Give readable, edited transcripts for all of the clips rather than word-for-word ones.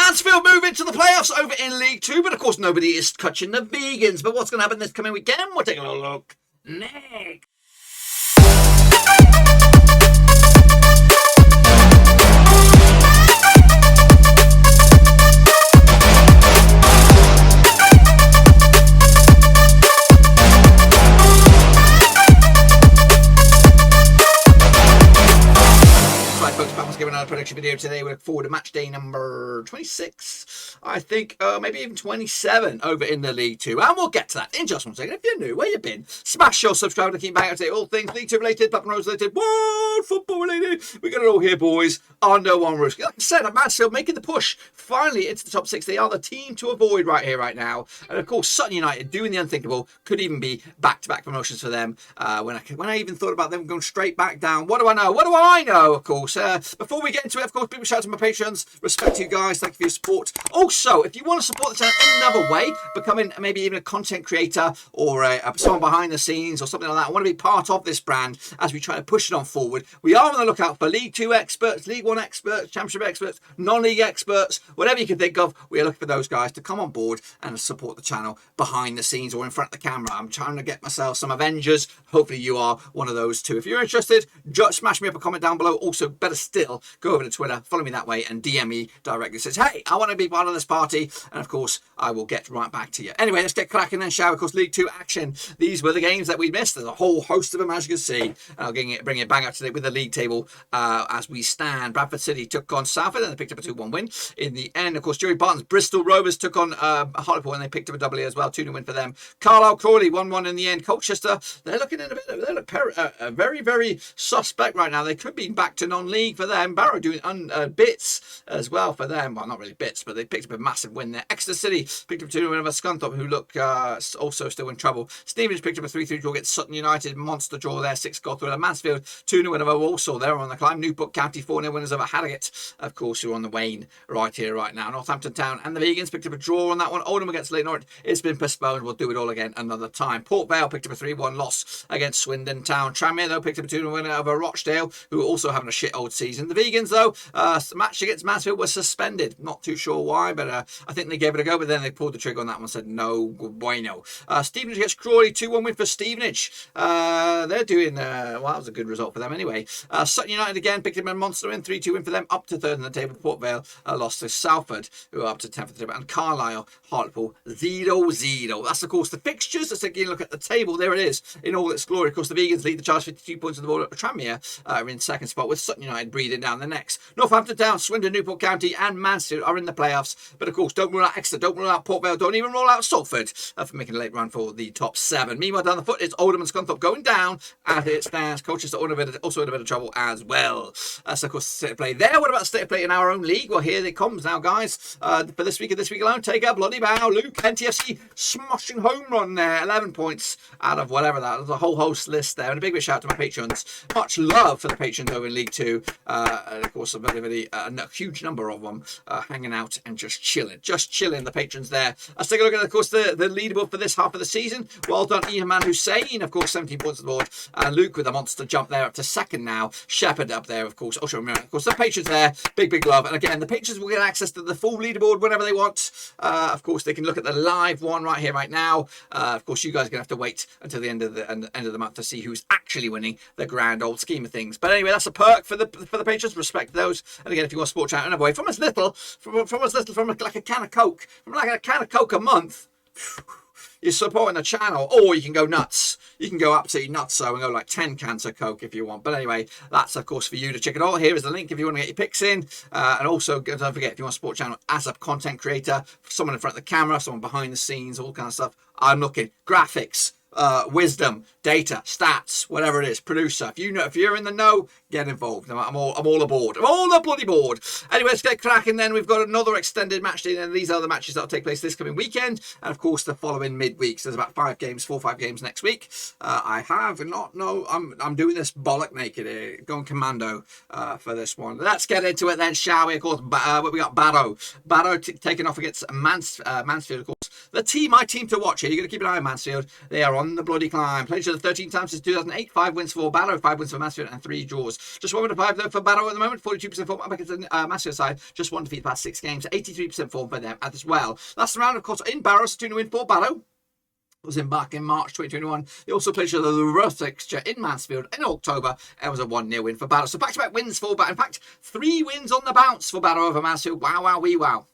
Mansfield move into the playoffs over in League 2, but of course nobody is touching the vegans. But what's going to happen this coming weekend? We'll take a little look next. Giving another prediction video today. We look forward to match day number 26, I think, maybe even 27 over in the League 2, and we'll get to that in just one second. If you're new, where you been, smash your subscribe to keep back up to date all things League 2 related, Papa Rose related, world football related. We got it all here, boys, under one roof. Like I said, Mansfield making the push finally into the top 6. They are the team to avoid right here, right now, and of course Sutton United doing the unthinkable. Could even be back-to-back promotions for them. When I even thought about them going straight back down, what do I know? What do I know? Of course. Before we get into it, of course, big shout out to my patrons. Respect to you guys. Thank you for your support. Also, if you want to support the channel in another way, becoming maybe even a content creator or someone behind the scenes or something like that, I want to be part of this brand as we try to push it on forward. We are on the lookout for League 2 experts, League 1 experts, Championship experts, non-league experts, whatever you can think of. We are looking for those guys to come on board and support the channel behind the scenes or in front of the camera. I'm trying to get myself some Avengers. Hopefully you are one of those too. If you're interested, just smash me up a comment down below. Also, better still, go over to Twitter, follow me that way, and DM me directly. Says, hey, I want to be part of this party, and of course I will get right back to you. Anyway, let's get cracking then, shall we? Of course, League 2 action. These were the games that we missed. There's a whole host of them, as you can see. And I'll bring it bang up to date with the league table as we stand. Bradford City took on Salford and they picked up a 2-1 win. In the end, of course, Joey Barton's Bristol Rovers took on Hartlepool and they picked up a W as well. 2-0 win for them. Carlisle Crawley 1-1 in the end. Colchester, they're looking in a bit. They look very, very suspect right now. They could be back to non-league for them. Barrow doing bits as well for them. Well, not really bits, but they picked up a massive win there. Exeter City picked up 2-0 win over Scunthorpe, who look also still in trouble. Stevenage picked up a 3-3 draw against Sutton United. Monster draw there, 6-goal thriller. Mansfield 2-0 win over Walsall. They're on the climb. Newport County 4-0 winners over Harrogate, of course, who are on the wane right here, right now. Northampton Town and the Vegans picked up a draw on that one. Oldham against Leyton. Orient. It's been postponed. We'll do it all again another time. Port Vale picked up a 3-1 loss against Swindon Town. Tranmere, though, picked up a 2-0 win over Rochdale, who are also having a shit old season. The Vegans, though, match against Mansfield was suspended. Not too sure why, but I think they gave it a go, but then they pulled the trigger on that one and said, no, bueno. Stevenage against Crawley, 2-1 win for Stevenage. They're doing, well, that was a good result for them anyway. Sutton United again picked up a monster win, 3-2 win for them, up to third in the table. Port Vale lost to Salford, who are up to 10th of the table. And Carlisle, Hartlepool, 0-0. That's, of course, the fixtures. Let's take a look at the table. There it is in all its glory. Of course, the Vegans lead the charge, 52 points on the board. Tranmere are in second spot, with Sutton United breathing down the necks. Northampton Town, Swindon, Newport County, and Mansfield are in the playoffs. But of course, don't rule out Exeter, don't rule out Port Vale, don't even rule out Salford for making a late run for the top 7. Meanwhile, down the foot, it's Oldham and Scunthorpe going down as it stands. Colchester also in a bit of trouble as well. So of course, state of play there. What about state of play in our own league? Well, here it comes now, guys. For this week and this week alone, take a bloody bow. Luke, NTFC, smashing home run there. 11 points out of whatever that. There's a whole host list there. And a big shout out to my patrons. Much love for the patrons over in League 2. And of course, a huge number of them hanging out and just chilling, the patrons there. Let's take a look at, of course, the leaderboard for this half of the season. Well done, Iman Hussein, of course, 17 points on the board. And Luke with a monster jump there up to second now. Shepherd up there, of course. Also, of course, the patrons there, big love. And again, the patrons will get access to the full leaderboard whenever they want. Of course, they can look at the live one right here, right now. Of course, you guys are going to have to wait until the end of the month to see who's actually winning the grand old scheme of things. But anyway, that's a perk for the patrons. Respect those. And again, if you want to support channel another way, from as little like a can of Coke, a month, you're supporting the channel. Or you can go nuts. You can go absolutely nuts so and go like 10 cans of Coke if you want. But anyway, that's of course for you to check it out. Here is the link if you want to get your picks in. And also don't forget, if you want to support channel as a content creator, someone in front of the camera, someone behind the scenes, all kind of stuff. I'm looking graphics, wisdom, data, stats, whatever it is, producer. If you're in the know, get involved. I'm all aboard. I'm all the bloody board. Anyway, let's get cracking then. We've got another extended match day, and these are the matches that will take place this coming weekend, and of course the following midweek. So there's about 4 or 5 games next week. I'm doing this bollock naked here, going commando for this one. Let's get into it then, shall we? Of course, we got Barrow taking off against Mansfield, of course. my team to watch here. You're going to keep an eye on Mansfield. They are on the bloody climb. Played each other 13 times since 2008. 5 wins for Barrow, 5 wins for Mansfield, and 3 draws. Just 1 win to 5 though for Barrow at the moment. 42% form up against the Mansfield side. Just 1 defeat the past 6 games. 83% form for them as well. Last round, of course, in Barrow, 2 win for Barrow. Was in back in March 2021. They also played each other the Rovers fixture in Mansfield in October. It was a 1-0 win for Barrow. So back-to-back wins for Barrow. In fact, 3 wins on the bounce for Barrow over Mansfield. Wow, wow, wee, wow.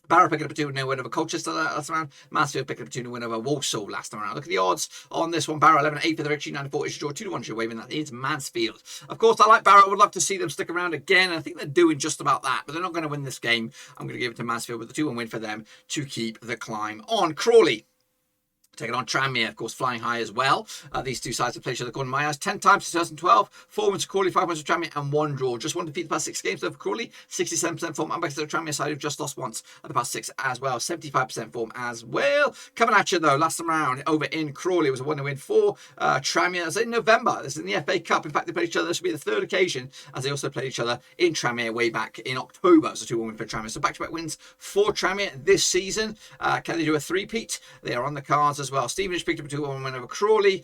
Barrow picking up a 2-0 win over Colchester last round. Mansfield picking up a 2-0 win over Walsall last time around. Look at the odds on this one. Barrow 11-8 for the victory, 94 is draw, 2-1 should waving. That is Mansfield. Of course, I like Barrow. I would love to see them stick around again. And I think they're doing just about that, but they're not going to win this game. I'm going to give it to Mansfield with a 2-1 win for them to keep the climb on. Crawley taking on Tranmere, of course, flying high as well. These two sides have played each other, according to my eyes, 10 times since 2012. 4 wins for Crawley, 5 wins for Tranmere, and 1 draw. Just 1 defeat the past 6 games, though, for Crawley. 67% form. I'm back to the Tranmere side, who've just lost once at the past 6 as well. 75% form as well. Coming at you, though, last time round over in Crawley. It was a 1-0 win for Tranmere. It's in November. This is in the FA Cup. In fact, they played each other. This will be the 3rd occasion, as they also played each other in Tranmere way back in October. It's a 2-1 win for Tranmere. So back-to-back wins for Tranmere this season. Can they do a 3-peat? They are on the cards as well. Stevenage picked up a 2-1 win over Crawley.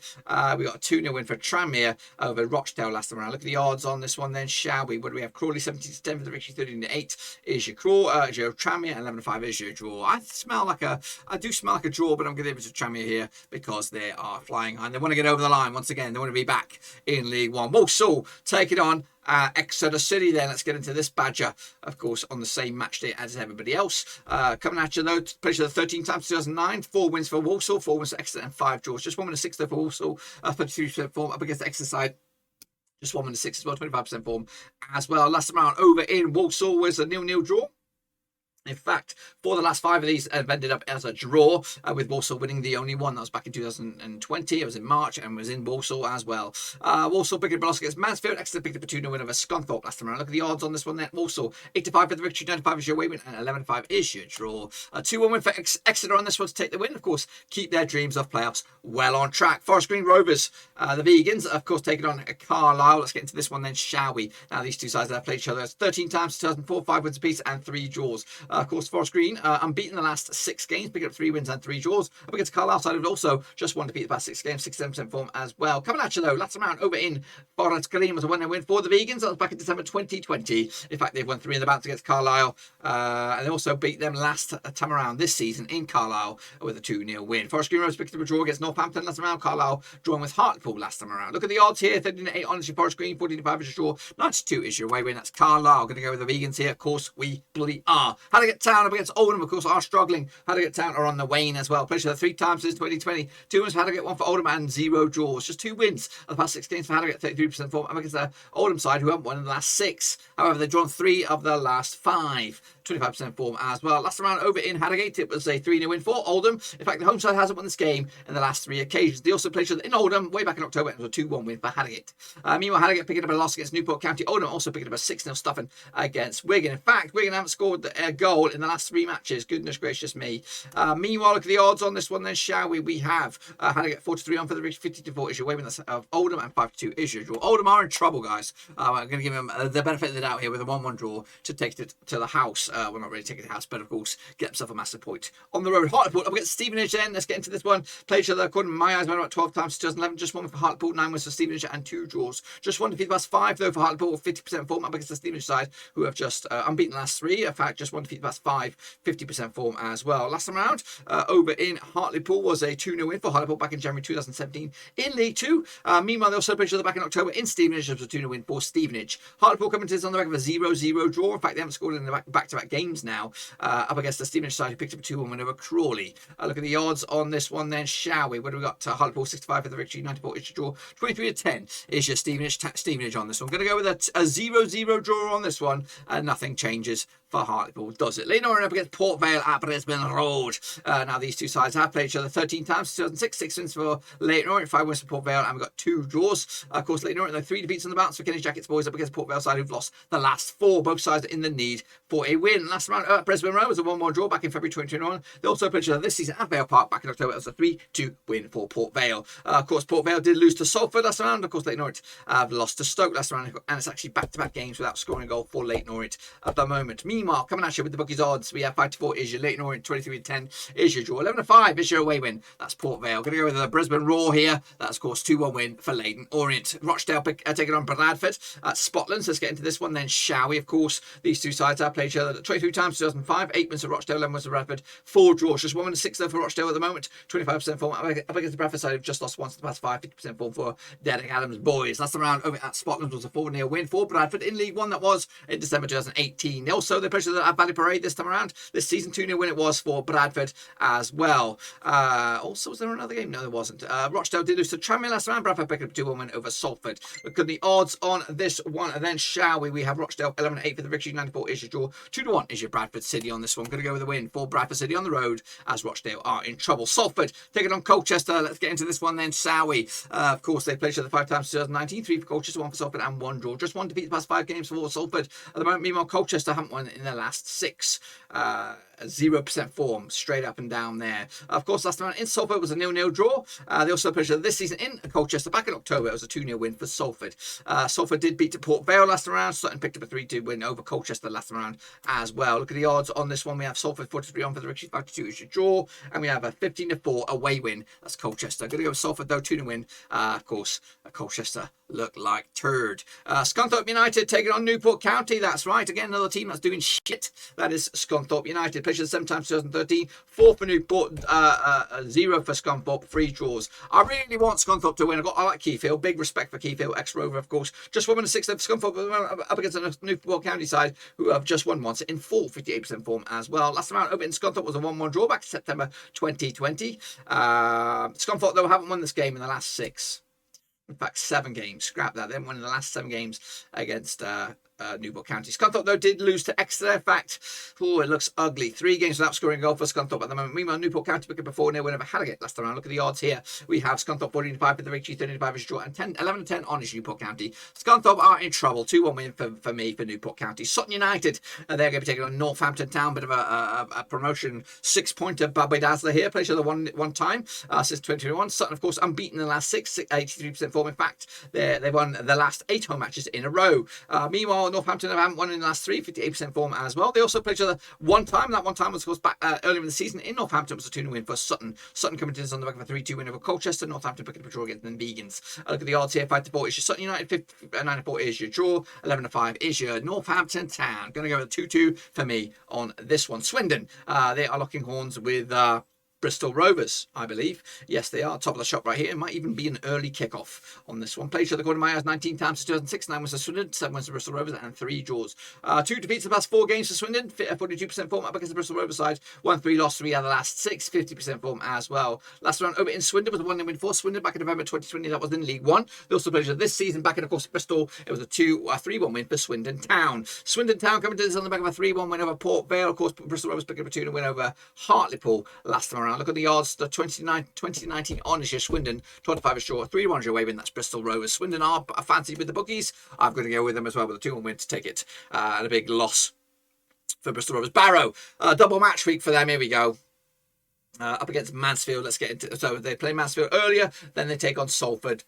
We got a 2-0 win for Tranmere over Rochdale last time around. Look at the odds on this one then, shall we? What do we have? Crawley 17-10 for the victory, 13-8 is your Tranmere, 11-5 is your draw. I do smell like a draw, but I'm going to give it to Tranmere here because they are flying high and they want to get over the line once again. They want to be back in League One. Walsall take it on Exeter City then. Let's get into this badger, of course, on the same match day as everybody else. Coming at you though, played each other 13 times 2009. 4 wins for Walsall, 4 wins for Exeter, and 5 draws. Just 1 win and 6 though for Walsall. 33% form up against the Exeter side. Just 1 win and 6 as well, 25% form as well. Last round over in Walsall was a 0-0 draw. In fact, 4 of the last 5 of these have ended up as a draw, with Walsall winning the only one. That was back in 2020. It was in March and was in Walsall as well. Walsall picked up a loss against Mansfield. Exeter picked up a 2-0 win over Scunthorpe last time around. Look at the odds on this one then. Walsall 8-5 for the victory, 95 is your away win, and 11-5 is your draw. A 2-1 win for Exeter on this one to take the win. Of course, keep their dreams of playoffs well on track. Forest Green Rovers, the Vegans, of course, taking on Carlisle. Let's get into this one then, shall we? Now, these two sides have played each other 13 times, 2004, 5 wins apiece, and 3 draws. Of course, Forest Green unbeaten the last 6 games, picking up 3 wins and 3 draws. Up against Carlisle side, who've also just won to beat the past 6 games, 67% form as well. Coming at you though, last round over in Forest Green was a 1-0 win for the Vegans. That was back in December 2020. In fact, they've won 3 in the bounce against Carlisle, and they also beat them last time around this season in Carlisle with a 2-0 win. Forest Green Rovers picked up a draw against Northampton last time around. Carlisle drawing with Hartlepool last time around. Look at the odds here: 13-8 on your Forest Green, 14-5 is your draw, 92 is your away win. That's Carlisle. Going to go with the Vegans here. Of course, we bloody are. Harrogate Town up against Oldham, of course, are struggling. Harrogate Town are on the wane as well. Played 3 times since 2020. 2 wins for Harrogate, 1 for Oldham, and 0 draws. Just 2 wins of the past 6 games for Harrogate, 33% form. Up against the Oldham side, who haven't won in the last 6. However, they've drawn 3 of the last 5. 25% form as well. Last round over in Harrogate, it was a 3-0 win for Oldham. In fact, the home side hasn't won this game in the last 3 occasions. They also played each other in Oldham way back in October. It was a 2-1 win for Harrogate. Meanwhile, Harrogate picking up a loss against Newport County. Oldham also picking up a 6-0 stuffing against Wigan. In fact, Wigan haven't scored a goal in the last 3 matches. Goodness gracious me. Meanwhile, look at the odds on this one then, shall we? We have Harrogate 4-3 on for the reach, 50-4 is your way win of Oldham, and 5-2 is your draw. Oldham are in trouble, guys. I'm going to give them the benefit of the doubt here with a 1-1 draw to take it to the house. Well, not really taking the house, but of course, get himself a massive point on the road. Hartlepool up against Stevenage then. Let's get into this one. Played each other, according to my eyes, about 12 times 2011. Just 1 for Hartlepool, 9 wins for Stevenage, and 2 draws. Just 1 defeat the past 5, though, for Hartlepool, 50% form up against the Stevenage side, who have just unbeaten the last 3. In fact, just 1 defeat the past 5, 50% form as well. Last time around, over in Hartlepool was a 2-0 win for Hartlepool back in January 2017 in League 2. Meanwhile, they also played each other back in October in Stevenage. It was a 2-0 win for Stevenage. Hartlepool coming to this on the back of a 0-0 draw. In fact, they haven't scored in the back-to-back games now. Up against the Stevenage side, who picked up a 2-1 win over Crawley. Look at the odds on this one then, shall we? What do we got? Hartlepool 65 for the victory, 94 is your draw, 23-10 is your Stevenage on this one. Going to go with a 0-0 draw on this one, and nothing changes for Hartlepool, does it? Leyton up against Port Vale at Brisbane Road. Now, these two sides have played each other 13 times, 2006, 6 wins for Leyton Orient, 5 wins for Port Vale, and we've got 2 draws. Of course, Leyton Orient, 3 defeats on the bounce for Kenny Jackets boys up against Port Vale side, who've lost the last 4. Both sides are in the need for a win. Last round at Brisbane Road was a 1-1 draw back in February 2021. They also played each other this season at Vale Park back in October. It was a 3-2 win for Port Vale. Of course, Port Vale did lose to Salford last round. Of course, Leyton Orient lost to Stoke last round, and it's actually back-to-back games without scoring a goal for Leyton Orient at the moment. Meanwhile, Meanwhile, coming at you with the bookies odds, we have 5-4 is your Leyton Orient, 23-10 is your draw, 11-5 is your away win. That's Port Vale. Going to go with the Brisbane Roar here. That's, of course, 2-1 win for Leyton Orient. Rochdale taking on Bradford. Spotland. So let's get into this one then, shall we? Of course, these two sides have played each other 23 times, 2005, 8 wins for Rochdale, 11 wins for Bradford, 4 draws. Just 1 win and 6 though for Rochdale at the moment. 25% form. Up against the Bradford side, who've just lost once in the past 5, 50% form for Derek Adams' boys. Last round over at Spotland was a 4-0 win for Bradford in League One. That was in December 2018. Also, they played at Valley Parade this time around. This season, 2-0 win it was for Bradford as well. Also, was there another game? No, there wasn't. Rochdale did lose to Tranmere last round. Bradford picked up 2-1 win over Salford. Look at the odds on this one, and then shall we? We have Rochdale 11-8 for the victory, 94 is your draw, 2-1 is your Bradford City on this one. Going to go with a win for Bradford City on the road as Rochdale are in trouble. Salford taking on Colchester. Let's get into this one then, shall we? Of course, they played each other 5 times in 2019, 3 for Colchester, 1 for Salford, and 1 draw. Just 1 defeat the past 5 games for Salford. At the moment, meanwhile, Colchester haven't won in the last 6. 0% form straight up and down there. Of course, last time in Salford was a 0-0 draw. They also played this season in Colchester back in October. It was a 2-0 win for Salford. Salford did beat Port Vale last round. Sutton picked up a 3-2 win over Colchester last round as well. Look at the odds on this one. We have Salford 43 on for the victory, 5-2 is your draw, and we have a 15-4 away win. That's Colchester. Going to go with Salford though, 2-0 win. Of course, Colchester look like turd. Scunthorpe United taking on Newport County. That's right. Again, another team that's doing shit. That is Scunthorpe United. Played 7 times 2013. 4 for Newport, 0 for Scunthorpe. 3 draws. I really want Scunthorpe to win. I like Keyfield. Big respect for Keyfield. Ex-Rover, of course. Just 1 and 6 for Scunthorpe up against the Newport County side, who have just won once in full 58% form as well. Last round over in Scunthorpe was a 1-1 draw back in September 2020. Scunthorpe, though, haven't won this game in the last 6. In fact, 7 games. Scrap that. They haven't won in the last 7 games against Newport County. Scunthorpe, though, did lose to Exeter. In fact, it looks ugly. 3 games without scoring a goal for Scunthorpe at the moment. Meanwhile, Newport County picked up a 4-0 win over Harrogate last time around. Look at the odds here. We have Scunthorpe 14-5 for the victory, 13-5 is draw, and 11-10 on is Newport County. Scunthorpe are in trouble. 2-1 win for me for Newport County. Sutton United, they're going to be taking on Northampton Town. Bit of a promotion 6-pointer Babby Dazzler here. Played each other one time since 2021. Sutton, of course, unbeaten in the last 6, 83% form. In fact, they won the last 8 home matches in a row. Meanwhile, Northampton haven't won in the last 3, 58% form as well. They also played each other one time. That one time was, of course, back earlier in the season in Northampton. It was a 2-0 win for Sutton. Sutton coming to this on the back of a 3-2 win over Colchester. Northampton picking up a draw against the Vegans. Look at the odds here. 5-4 is your Sutton United. 9-4 is your draw. 11-5 is your Northampton Town. Going to go with a 2-2 for me on this one. Swindon, they are locking horns with Bristol Rovers, I believe. Yes, they are. Top of the shop right here. It might even be an early kickoff on this one. Played each other according to my eyes 19 times since 2006. 9 wins for Swindon, 7 wins for Bristol Rovers, and 3 draws. 2 defeats the past 4 games for Swindon. 42% form up against the Bristol Rovers side. 1-3 lost 3 out of the last 6. 50% form as well. Last round over in Swindon was a 1-0 win for Swindon back in November 2020. That was in League One. They also played each other this season back in, of course, Bristol. It was a 3-1 win for Swindon Town. Swindon Town coming to this on the back of a 3-1 win over Port Vale. Of course, Bristol Rovers picking up a 2-0 win over Hartlepool last time around. Look at the odds. The 2019 on is your Swindon, 25 is draw, 3-1 your away win. That's Bristol Rovers. Swindon are fancy with the bookies. I'm going to go with them as well with a 2-1 win to take it, and a big loss for Bristol Rovers. Barrow, double match week for them. Here we go. Up against Mansfield. Let's get into. So they play Mansfield earlier, then they take on Salford.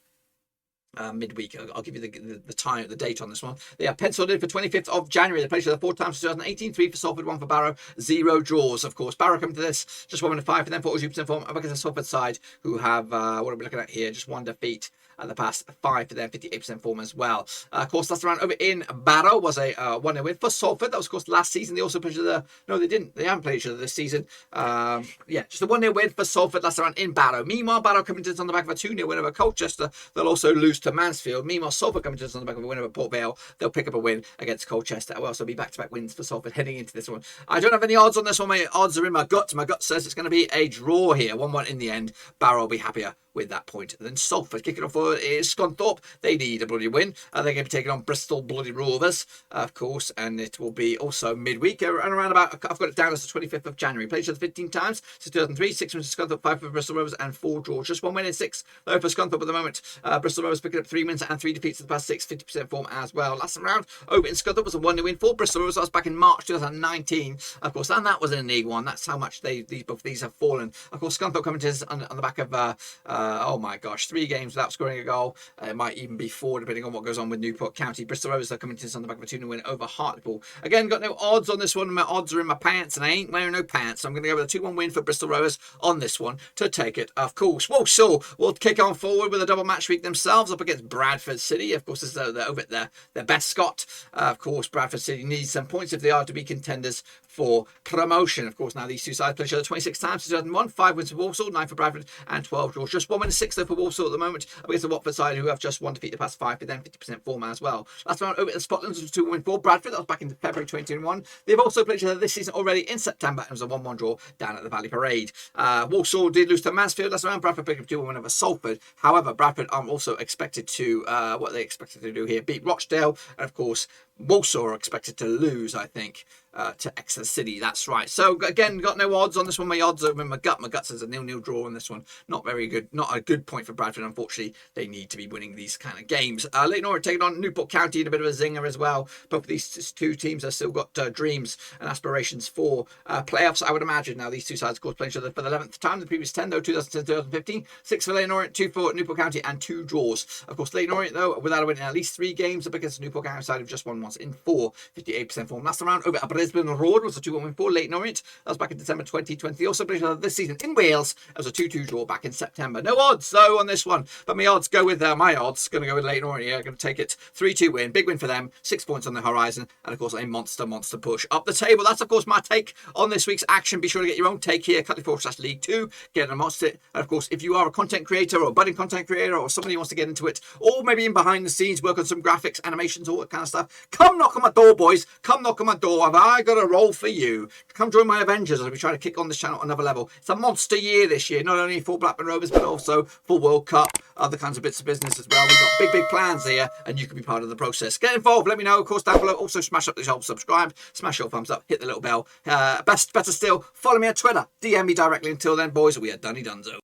Midweek. I'll give you the date on this one. They are penciled in for 25th of January. They played each other 4 times in 2018. 3 for Salford, 1 for Barrow. 0 draws, of course. Barrow coming to this just 1 and 5 for them. 42% form up against the Salford side, who have what are we looking at here? Just 1 defeat at the past 5 for them. 58% form as well. Of course, last round over in Barrow was a 1-0 win for Salford. That was, of course, last season. They also played each other. No, they didn't. They haven't played each other this season. Just a 1-0 win for Salford last round in Barrow. Meanwhile, Barrow coming to this on the back of a 2-0 win over Colchester. They'll also lose to Mansfield. Meanwhile, Salford coming to us on the back of a win over Port Vale. They'll pick up a win against Colchester. Will also be back-to-back wins for Salford heading into this one. I don't have any odds on this one. My odds are in my gut. My gut says it's going to be a draw here. 1-1 in the end. Barrow will be happier with that point. Then Salford kicking off for is Scunthorpe. They need a bloody win. They're going to be taking on Bristol bloody Rovers, of course, and it will be also midweek and around about. I've got it down as the 25th of January. Played each other 15 times since 2003. 6 wins for Scunthorpe, 5 for Bristol Rovers, and 4 draws. Just 1 win in 6 though for Scunthorpe at the moment. Bristol Rovers picking up 3 wins and 3 defeats in the past 6. 50% form as well. Last round over in Scunthorpe was a 1-0 win for Bristol Rovers. That was back in March 2019, of course, and that was in League One. That's how much both these have fallen. Of course, Scunthorpe coming to us on the back of Oh my gosh, 3 games without scoring a goal. It might even be 4 depending on what goes on with Newport County. Bristol Rovers are coming to this on the back of a 2-0 win over Hartlepool. Again, got no odds on this one. My odds are in my pants and I ain't wearing no pants. So I'm going to go with a 2-1 win for Bristol Rovers on this one to take it. Of course, Walsall will kick on forward with a double match week themselves up against Bradford City. Of course, they're over at their best Scott. Of course, Bradford City needs some points if they are to be contenders for promotion. Of course, now these two sides play each other 26 times, 2001, 5 wins for Walsall, 9 for Bradford, and 12 draws. Just 1 win and 6 though for Walsall at the moment, against the Watford side, who have just 1 defeat the past 5, but then 50% form as well. Last round over at Scotland was 2 win for Bradford. That was back in February 2021. They've also played each other this season already in September, and it was a 1-1 draw down at the Valley Parade. Walsall did lose to Mansfield last round. Bradford picked up 2-1 win over Salford. However, Bradford are also expected to, what they expected to do here, beat Rochdale, and of course, Walsall are expected to lose, I think, to Exeter City. That's right. So again, got no odds on this one. My odds are in my gut. My gut says a 0-0 draw on this one. Not very good. Not a good point for Bradford. Unfortunately, they need to be winning these kind of games. Leyton Orient taking on Newport County in a bit of a zinger as well. Both of these two teams have still got dreams and aspirations for playoffs, I would imagine. Now, these two sides, of course, playing each other for the 11th time. The previous 10, though, 2010, 2015. 6 for Leyton Orient, 2 for Newport County, and 2 draws. Of course, Leyton Orient, though, without winning at least 3 games up against the Newport County side, have just won once in 4, 58% form. Last round over at Brisbane Road was a 2-1 win for Leyton Orient. That was back in December 2020. They also played this season in Wales. It was a 2-2 draw back in September. No odds, though, on this one. But my odds go with my odds. Going to go with Leyton Orient here. Going to take it 3-2 win. Big win for them. 6 points on the horizon. And, of course, a monster push up the table. That's, of course, my take on this week's action. Be sure to get your own take here. Crawley/League 2. Get amongst it. And, of course, if you are a content creator or a budding content creator or somebody who wants to get into it, or maybe in behind the scenes, work on some graphics, animations, all that kind of stuff, come knock on my door, boys. Come knock on my door. Have I got a role for you? Come join my Avengers as we try to kick on this channel another level. It's a monster year this year, not only for Blackburn Rovers, but also for World Cup, other kinds of bits of business as well. We've got big plans here, and you can be part of the process. Get involved. Let me know, of course, down below. Also, smash up the old subscribe, smash your thumbs up, hit the little bell. Better still, follow me on Twitter. DM me directly. Until then, boys, we are Dunny Dunzo.